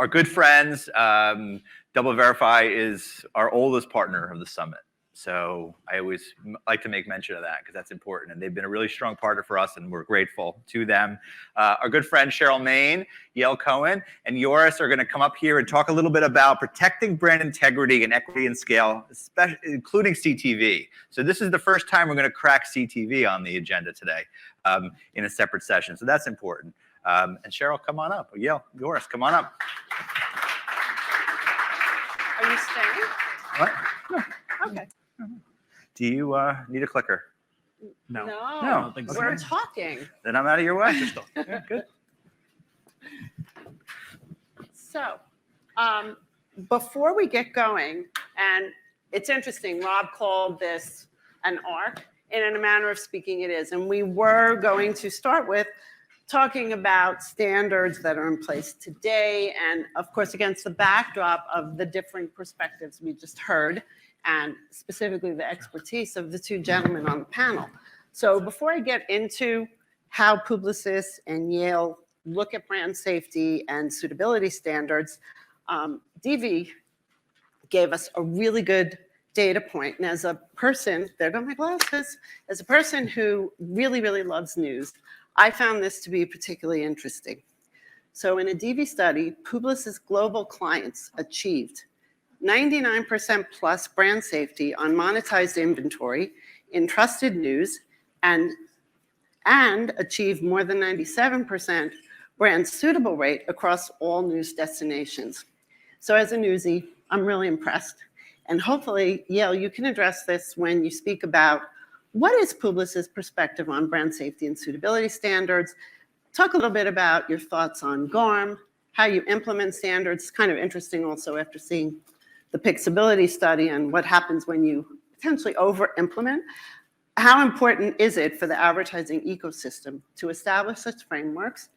our good friends. DoubleVerify is our oldest partner of the summit. So I always like to make mention of that because that's important. And they've been a really strong partner for us, and we're grateful to them. Our good friend Cheryl Main, Yale, Cohen, and Joris are going to come up here and talk a little bit about protecting brand integrity and equity and scale, especially including CTV. So this is the first time we're going to crack CTV on the agenda today in a separate session. So that's important. And Cheryl, come on up. Yale, Joris, come on up. Are you staying? What? No. Okay. Do you need a clicker? No. I don't think so. We're talking. Then I'm out of your way. Yeah, good. So, before we get going, and it's interesting, Rob called this an arc, and in a manner of speaking it is. And we were going to start with talking about standards that are in place today, and of course, against the backdrop of the different perspectives we just heard, and specifically the expertise of the two gentlemen on the panel. So before I get into how Publicis and Yale look at brand safety and suitability standards, DV gave us a really good data point. And as a person, there go my glasses, as a person who really, really loves news, I found this to be particularly interesting. So in a DV study, Publicis' global clients achieved 99% plus brand safety on monetized inventory in trusted news and achieved more than 97% brand suitable rate across all news destinations. So as a newsie, I'm really impressed. And hopefully, Yale, you can address this when you speak about what is Publicis' perspective on brand safety and suitability standards. Talk a little bit about your thoughts on GARM, how you implement standards. It's kind of interesting also after seeing the Publicis study and what happens when you potentially over-implement. How important is it for the advertising ecosystem to establish such frameworks?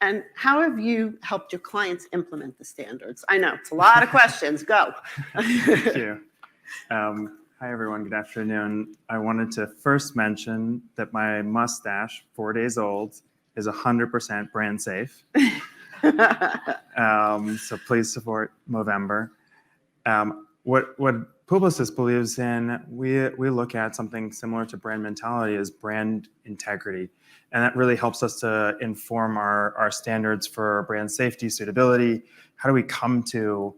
And how have you helped your clients implement the standards? I know, it's a lot of questions. Go. Thank you. Hi, everyone. Good afternoon. I wanted to first mention that my mustache, 4 days old, is 100% brand safe. So please support Movember. What Publicis believes in, we look at something similar to brand mentality as brand integrity. And that really helps us to inform our standards for brand safety, suitability. How do we come to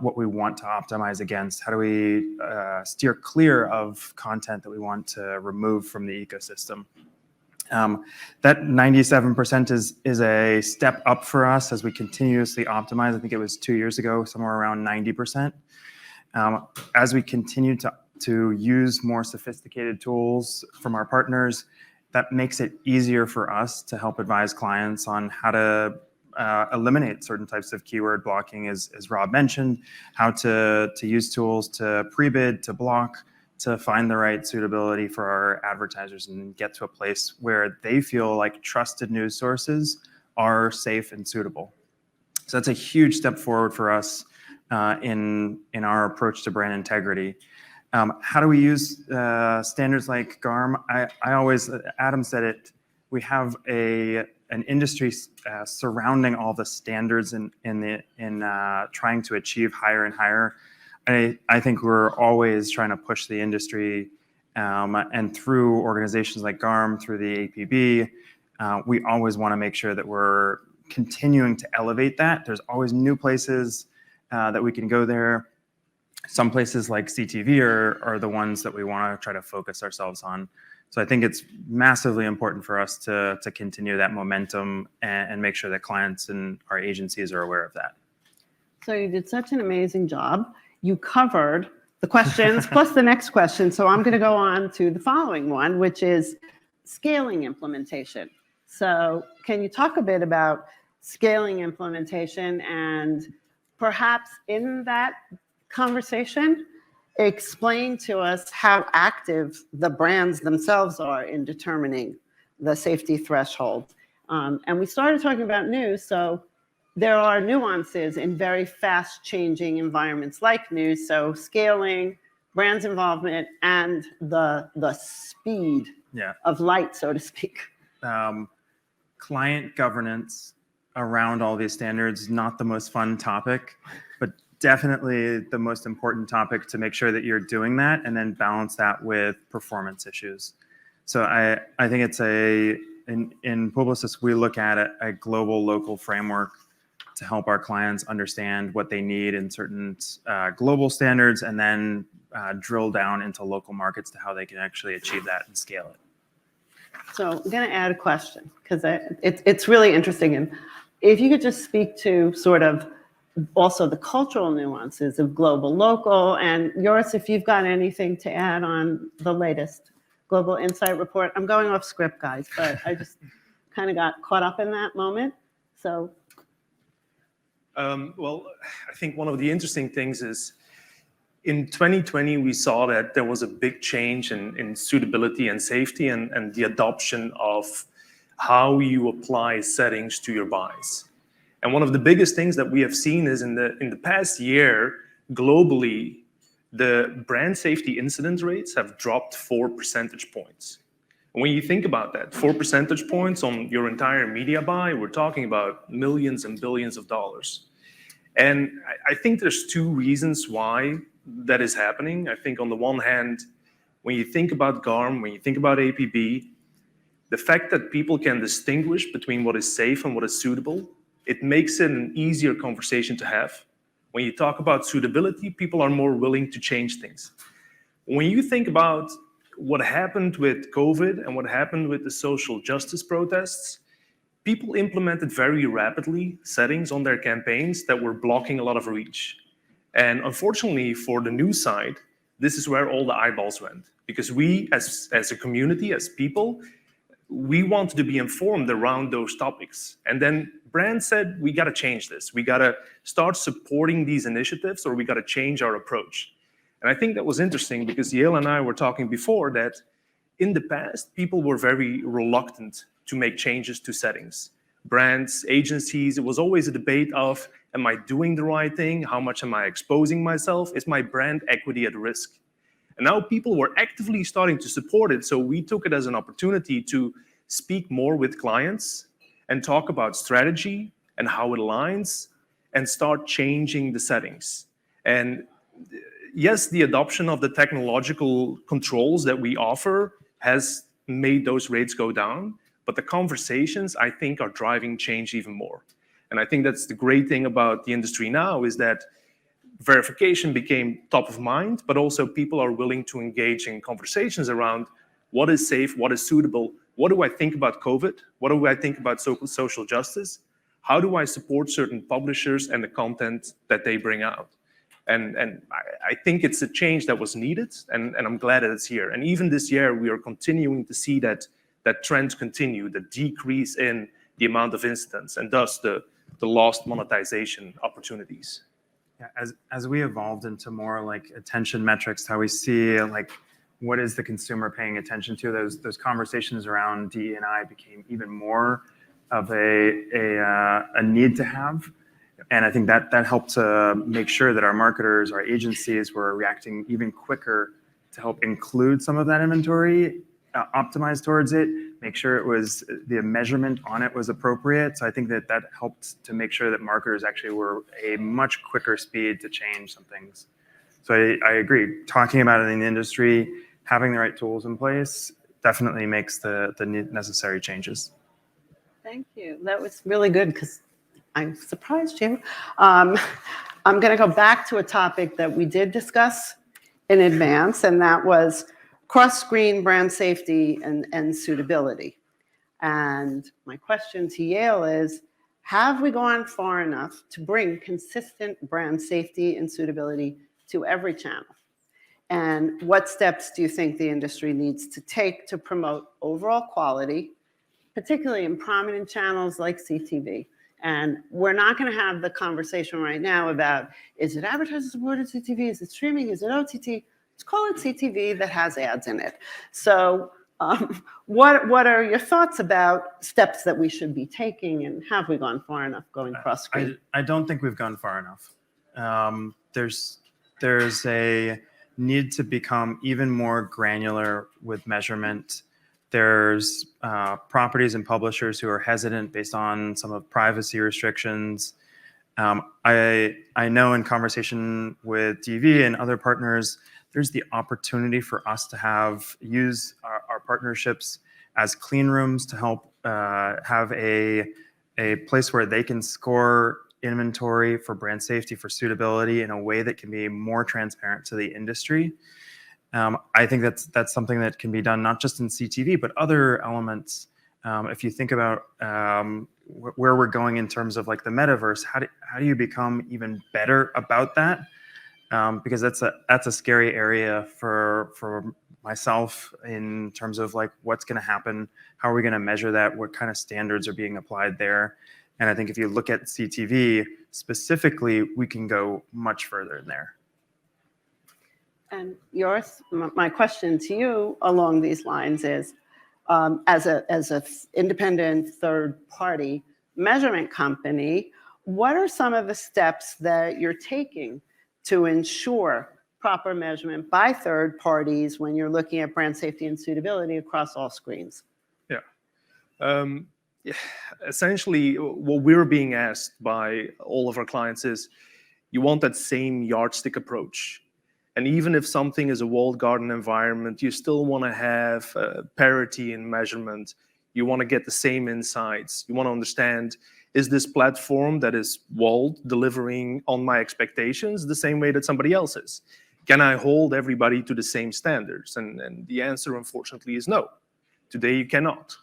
what we want to optimize against? How do we steer clear of content that we want to remove from the ecosystem? That 97% is a step up for us as we continuously optimize. I think it was 2 years ago, somewhere around 90%. As we continue to use more sophisticated tools from our partners, that makes it easier for us to help advise clients on how to eliminate certain types of keyword blocking, as Rob mentioned, how to use tools to pre-bid, to block, to find the right suitability for our advertisers and get to a place where they feel like trusted news sources are safe and suitable. So that's a huge step forward for us in our approach to brand integrity. How do we use standards like GARM? I always, Adam said it, we have an industry surrounding all the standards in trying to achieve higher and higher. I think we're always trying to push the industry, and through organizations like GARM, through the APB, we always want to make sure that we're continuing to elevate that. There's always new places that we can go there. Some places like CTV are the ones that we want to try to focus ourselves on. So I think it's massively important for us to continue that momentum and make sure that clients and our agencies are aware of that. So you did such an amazing job. You covered the questions plus the next question. So I'm going to go on to the following one, which is scaling implementation. So can you talk a bit about scaling implementation and perhaps in that conversation, explain to us how active the brands themselves are in determining the safety threshold. And we started talking about news, so there are nuances in very fast-changing environments like news, so scaling, brands' involvement, and the speed of light, so to speak. Client governance, around all these standards, not the most fun topic, but definitely the most important topic to make sure that you're doing that and then balance that with performance issues. So I think it's in Publicis, we look at a global local framework to help our clients understand what they need in certain global standards and then drill down into local markets to how they can actually achieve that and scale it. So I'm going to add a question because it's really interesting. And if you could just speak to sort of also the cultural nuances of global, local, and Joris, if you've got anything to add on the latest Global Insight report. I'm going off script, guys, but I just kind of got caught up in that moment. So. Well, I think one of the interesting things is in 2020, we saw that there was a big change in suitability and safety and the adoption of how you apply settings to your buys. And one of the biggest things that we have seen is in the past year, globally, the brand safety incident rates have dropped 4 percentage points. And when you think about that, 4 percentage points on your entire media buy, we're talking about millions and billions of dollars. And I think there's two reasons why that is happening. I think on the one hand, when you think about GARM, when you think about APB, the fact that people can distinguish between what is safe and what is suitable, it makes it an easier conversation to have. When you talk about suitability, people are more willing to change things. When you think about what happened with COVID and what happened with the social justice protests, people implemented very rapidly settings on their campaigns that were blocking a lot of reach. And unfortunately for the news side, this is where all the eyeballs went. Because we, as a community, as people, we wanted to be informed around those topics. And then brands said, we got to change this. We got to start supporting these initiatives or we got to change our approach. And I think that was interesting because Yale and I were talking before that in the past, people were very reluctant to make changes to settings. Brands, agencies, it was always a debate of, am I doing the right thing? How much am I exposing myself? Is my brand equity at risk? And now people were actively starting to support it. So we took it as an opportunity to speak more with clients and talk about strategy and how it aligns and start changing the settings. And yes, the adoption of the technological controls that we offer has made those rates go down, but the conversations, I think, are driving change even more. And I think that's the great thing about the industry now is that verification became top of mind, but also people are willing to engage in conversations around what is safe, what is suitable, what do I think about COVID, what do I think about social justice, how do I support certain publishers and the content that they bring out. And I think it's a change that was needed, and I'm glad that it's here. And even this year, we are continuing to see that trend continue, the decrease in the amount of incidents, and thus the lost monetization opportunities. Yeah, as we evolved into more like attention metrics, how we see like what is the consumer paying attention to, those conversations around DE&I became even more of a need to have. And I think that helped to make sure that our marketers, our agencies were reacting even quicker to help include some of that inventory, optimize towards it, make sure it was the measurement on it was appropriate. So I think that helped to make sure that marketers actually were a much quicker speed to change some things. So I agree. Talking about it in the industry, having the right tools in place definitely makes the necessary changes. Thank you. That was really good because I surprised you. I'm going to go back to a topic that we did discuss in advance, and that was cross-screen brand safety and suitability. And my question to Yale is, have we gone far enough to bring consistent brand safety and suitability to every channel? And what steps do you think the industry needs to take to promote overall quality, particularly in prominent channels like CTV? And we're not going to have the conversation right now about, is it advertiser-supported CTV? Is it streaming? Is it OTT? Let's call it CTV that has ads in it. So what are your thoughts about steps that we should be taking, and have we gone far enough going cross-screen? I don't think we've gone far enough. There's a need to become even more granular with measurement. There's properties and publishers who are hesitant based on some of privacy restrictions. I know in conversation with DV and other partners, there's the opportunity for us to use our partnerships as clean rooms to help have a place where they can score inventory for brand safety, for suitability in a way that can be more transparent to the industry. I think that's something that can be done not just in CTV, but other elements. If you think about where we're going in terms of like the metaverse, how do you become even better about that? Because that's a scary area for myself in terms of like what's going to happen, how are we going to measure that, what kind of standards are being applied there. And I think if you look at CTV specifically, we can go much further in there. And Joris, my question to you along these lines is, as a independent third-party measurement company, what are some of the steps that you're taking to ensure proper measurement by third parties when you're looking at brand safety and suitability across all screens? Essentially, what we're being asked by all of our clients is, you want that same yardstick approach. And even if something is a walled garden environment, you still want to have parity in measurement. You want to get the same insights. You want to understand, is this platform that is walled delivering on my expectations the same way that somebody else is? Can I hold everybody to the same standards? And the answer, unfortunately, is no. Today, you cannot.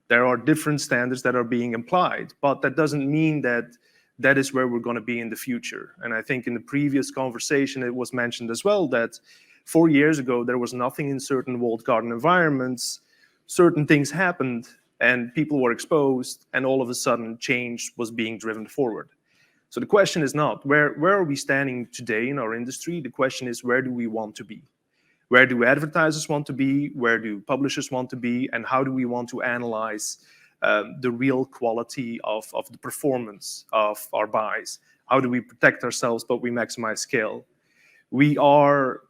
There are different standards that are being applied, but that doesn't mean that that is where we're going to be in the future. And I think in the previous conversation, it was mentioned as well that 4 years ago, there was nothing in certain walled garden environments. Certain things happened and people were exposed, and all of a sudden change was being driven forward. So the question is not, where are we standing today in our industry? The question is, where do we want to be? Where do advertisers want to be? Where do publishers want to be? And how do we want to analyze the real quality of the performance of our buys? How do we protect ourselves, but we maximize scale? We are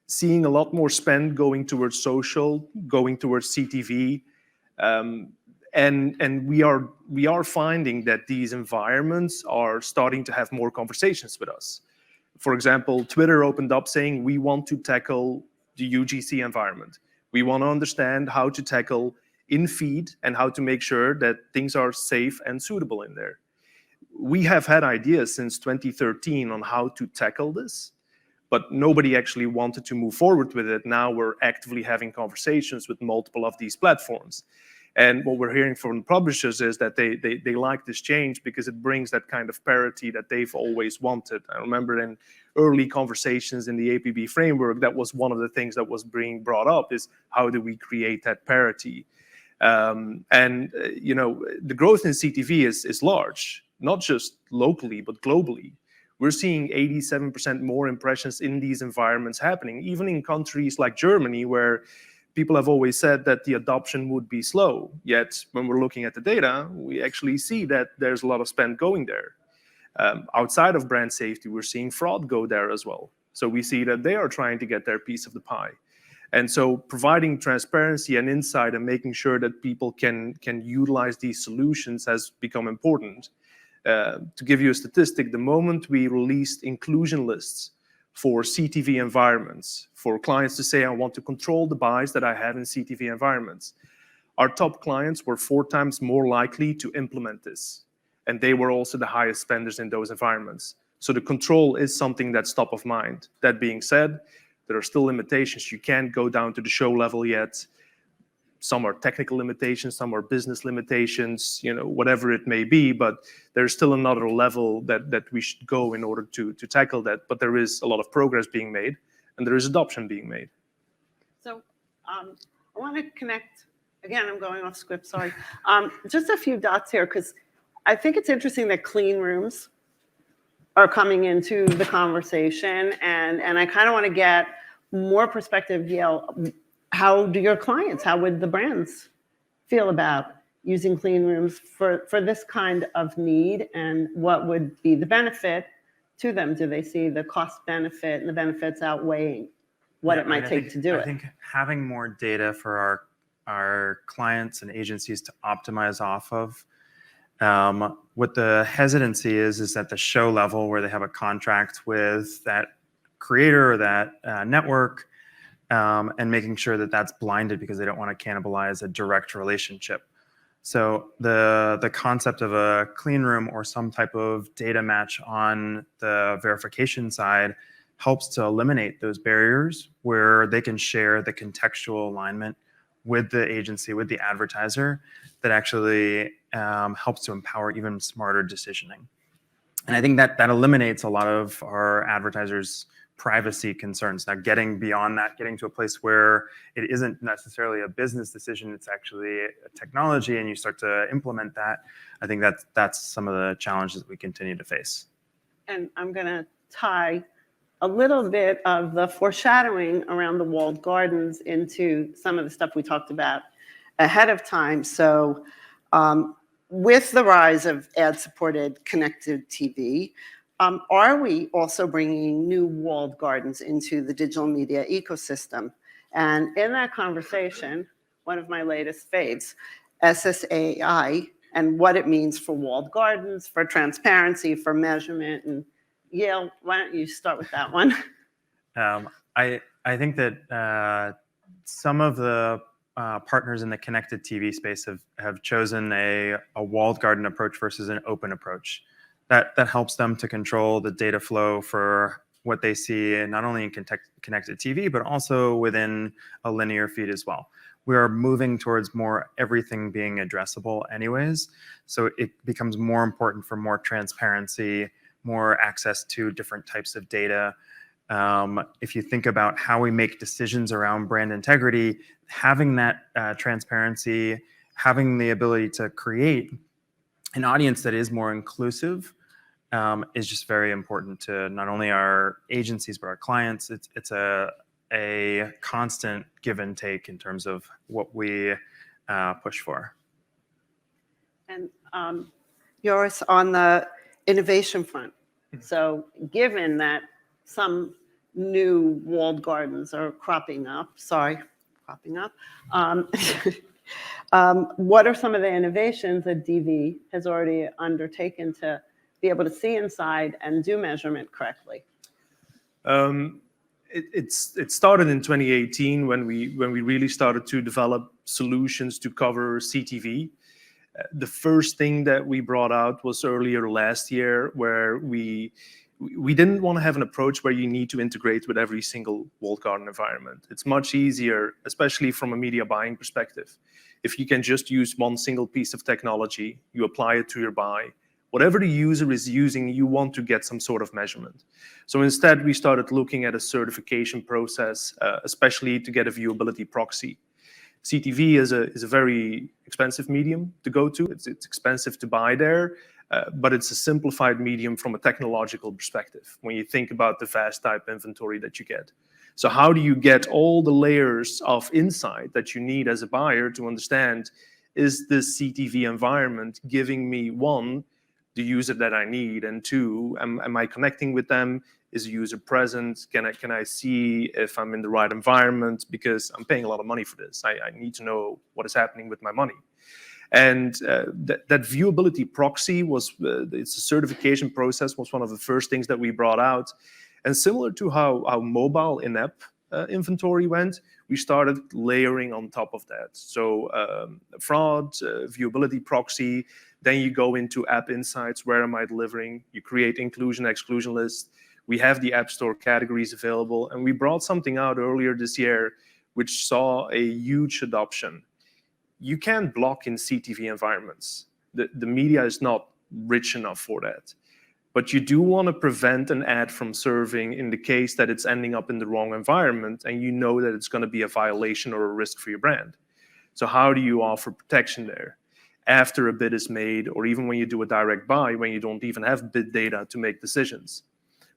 seeing a lot more spend going towards social, going towards CTV, and we are finding that these environments are starting to have more conversations with us. For example, Twitter opened up saying, we want to tackle the UGC environment. We want to understand how to tackle in-feed and how to make sure that things are safe and suitable in there. We have had ideas since 2013 on how to tackle this, but nobody actually wanted to move forward with it. Now we're actively having conversations with multiple of these platforms. And what we're hearing from publishers is that they like this change because it brings that kind of parity that they've always wanted. I remember in early conversations in the APB framework, that was one of the things that was being brought up, is how do we create that parity? You know, the growth in CTV is large, not just locally, but globally. We're seeing 87% more impressions in these environments happening, even in countries like Germany, where people have always said that the adoption would be slow. Yet, when we're looking at the data, we actually see that there's a lot of spend going there. Outside of brand safety, we're seeing fraud go there as well. So we see that they are trying to get their piece of the pie. And so providing transparency and insight and making sure that people can utilize these solutions has become important. To give you a statistic, the moment we released inclusion lists for CTV environments, for clients to say, I want to control the buys that I have in CTV environments, our top clients were 4 times more likely to implement this. And they were also the highest spenders in those environments. So the control is something that's top of mind. That being said, there are still limitations. You can't go down to the show level yet. Some are technical limitations, some are business limitations, you know, whatever it may be, but there's still another level that we should go in order to tackle that. But there is a lot of progress being made, and there is adoption being made. So I want to connect, again, I'm going off script, sorry. Just a few dots here, because I think it's interesting that clean rooms are coming into the conversation, and I kind of want to get more perspective, Yale. How do your clients, how would the brands feel about using clean rooms for this kind of need, and what would be the benefit to them? Do they see the cost benefit and the benefits outweighing what it might take to do it? I think having more data for our clients and agencies to optimize off of. What the hesitancy is at the show level where they have a contract with that creator or that network, and making sure that that's blinded because they don't want to cannibalize a direct relationship. So the concept of a clean room or some type of data match on the verification side helps to eliminate those barriers where they can share the contextual alignment with the agency, with the advertiser, that actually helps to empower even smarter decisioning. And I think that eliminates a lot of our advertisers' privacy concerns. Now, getting beyond that, getting to a place where it isn't necessarily a business decision, it's actually a technology, and you start to implement that, I think that's some of the challenges that we continue to face. And I'm going to tie a little bit of the foreshadowing around the walled gardens into some of the stuff we talked about ahead of time. So with the rise of ad-supported connected TV, are we also bringing new walled gardens into the digital media ecosystem? And in that conversation, one of my latest faves, SSAI, and what it means for walled gardens, for transparency, for measurement. And Yale, why don't you start with that one? I think that some of the partners in the connected TV space have chosen a walled garden approach versus an open approach. That helps them to control the data flow for what they see, not only in connected TV, but also within a linear feed as well. We are moving towards more everything being addressable anyways. So it becomes more important for more transparency, more access to different types of data. If you think about how we make decisions around brand integrity, having that transparency, having the ability to create an audience that is more inclusive is just very important to not only our agencies, but our clients. It's a constant give and take in terms of what we push for. And Joris, on the innovation front, so given that some new walled gardens are cropping up, what are some of the innovations that DV has already undertaken to be able to see inside and do measurement correctly? It started in 2018 when we really started to develop solutions to cover CTV. The first thing that we brought out was earlier last year, where we didn't want to have an approach where you need to integrate with every single walled garden environment. It's much easier, especially from a media buying perspective. If you can just use one single piece of technology, you apply it to your buy, whatever the user is using, you want to get some sort of measurement. So instead, we started looking at a certification process, especially to get a viewability proxy. CTV is a very expensive medium to go to. It's expensive to buy there, but it's a simplified medium from a technological perspective when you think about the vast type inventory that you get. So how do you get all the layers of insight that you need as a buyer to understand, is this CTV environment giving me, one, the user that I need, and two, am I connecting with them? Is a user present? Can I see if I'm in the right environment? Because I'm paying a lot of money for this. I need to know what is happening with my money. And that viewability proxy was, it's a certification process, was one of the first things that we brought out. And similar to how mobile in-app inventory went, we started layering on top of that. So fraud, viewability proxy, then you go into app insights. Where am I delivering? You create inclusion, exclusion lists. We have the App Store categories available. And we brought something out earlier this year, which saw a huge adoption. You can't block in CTV environments. The media is not rich enough for that. But you do want to prevent an ad from serving in the case that it's ending up in the wrong environment and you know that it's going to be a violation or a risk for your brand. So how do you offer protection there? After a bid is made, or even when you do a direct buy, when you don't even have bid data to make decisions.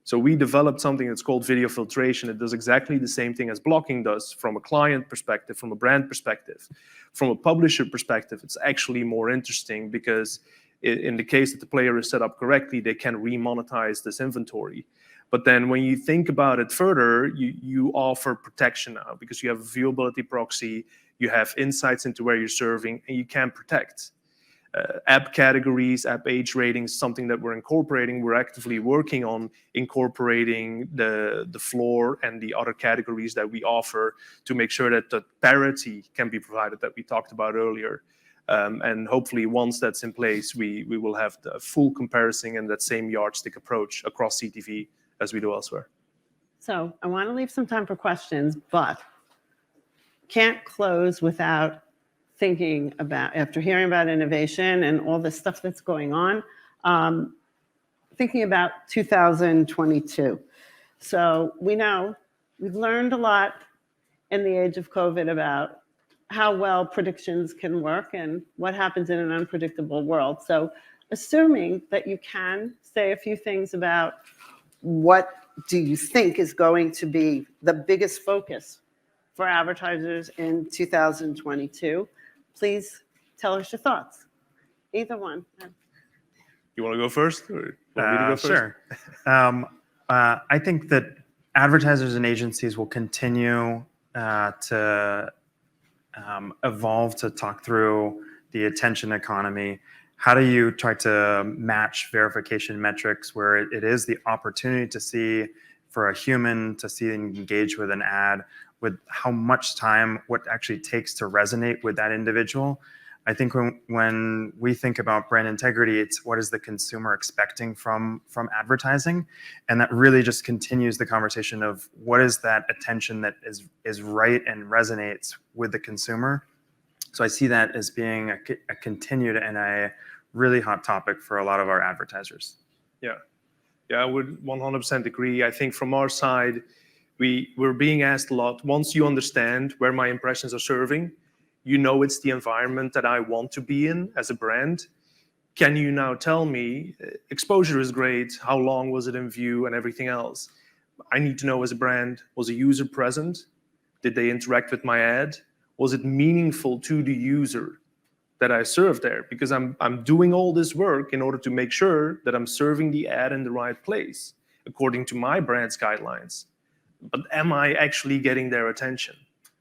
So we developed something that's called video filtration. It does exactly the same thing as blocking does from a client perspective, from a brand perspective. From a publisher perspective, it's actually more interesting because in the case that the player is set up correctly, they can remonetize this inventory. But then when you think about it further, you offer protection now because you have a viewability proxy, you have insights into where you're serving, and you can protect. App categories, app age ratings, something that we're incorporating. We're actively working on incorporating the floor and the other categories that we offer to make sure that the parity can be provided that we talked about earlier. And hopefully once that's in place, we will have the full comparison and that same yardstick approach across CTV as we do elsewhere. So I want to leave some time for questions, but can't close without thinking about, after hearing about innovation and all this stuff that's going on, thinking about 2022. So we know we've learned a lot in the age of COVID about how well predictions can work and what happens in an unpredictable world. So assuming that you can say a few things about what do you think is going to be the biggest focus for advertisers in 2022, please tell us your thoughts. Either one. You want to go first? Or want me to go first? Sure. I think that advertisers and agencies will continue to evolve to talk through the attention economy. How do you try to match verification metrics where it is the opportunity to see for a human to see and engage with an ad, with how much time, what actually takes to resonate with that individual? I think when we think about brand integrity, it's what is the consumer expecting from advertising? And that really just continues the conversation of what is that attention that is right and resonates with the consumer. So I see that as being a continued and a really hot topic for a lot of our advertisers. Yeah, I would 100% agree. I think from our side, we're being asked a lot, once you understand where my impressions are serving, you know it's the environment that I want to be in as a brand. Can you now tell me, exposure is great, how long was it in view and everything else? I need to know as a brand, was a user present? Did they interact with my ad? Was it meaningful to the user that I serve there? Because I'm doing all this work in order to make sure that I'm serving the ad in the right place, according to my brand's guidelines. But am I actually getting their attention?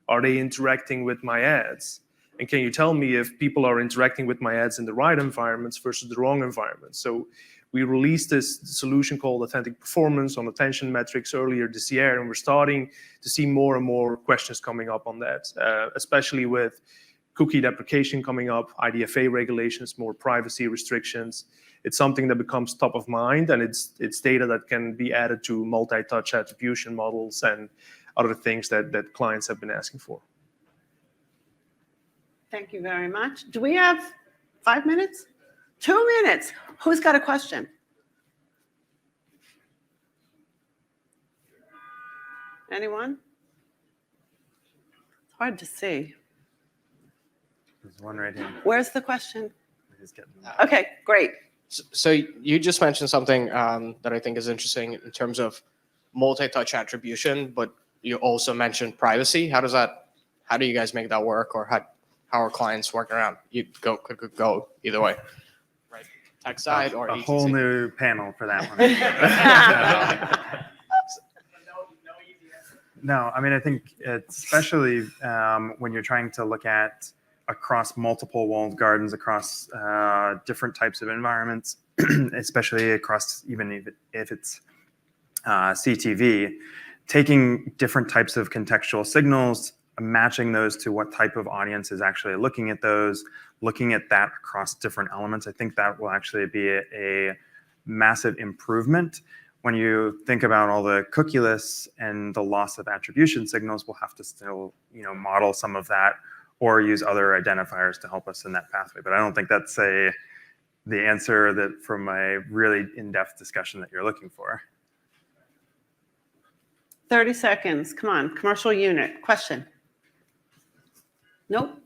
Are they interacting with my ads? And can you tell me if people are interacting with my ads in the right environments versus the wrong environments? So we released this solution called Authentic Performance on attention metrics earlier this year, and we're starting to see more and more questions coming up on that, especially with cookie deprecation coming up, IDFA regulations, more privacy restrictions. It's something that becomes top of mind, and it's data that can be added to multi-touch attribution models and other things that clients have been asking for. Thank you very much. Do we have 5 minutes? 2 minutes. Who's got a question? Anyone? It's hard to see. There's one right here. Where's the question? He's getting Okay, great. So you just mentioned something that I think is interesting in terms of multi-touch attribution, but you also mentioned privacy. How do you guys make that work, or how are clients working around? You could go either way, right? Tech side or a agency. whole new panel for that one. No, I mean, I think especially when you're trying to look at across multiple walled gardens, across different types of environments, especially across, even if it's CTV, taking different types of contextual signals, matching those to what type of audience is actually looking at those, looking at that across different elements. I think that will actually be a massive improvement. When you think about all the cookieless and the loss of attribution signals, we'll have to still, model some of that or use other identifiers to help us in that pathway. But I don't think that's the answer that from a really in-depth discussion that you're looking for. 30 seconds. Come on. Commercial unit. Question? Nope.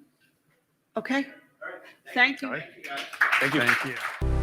Okay. Thank you. Thank you. Thank you.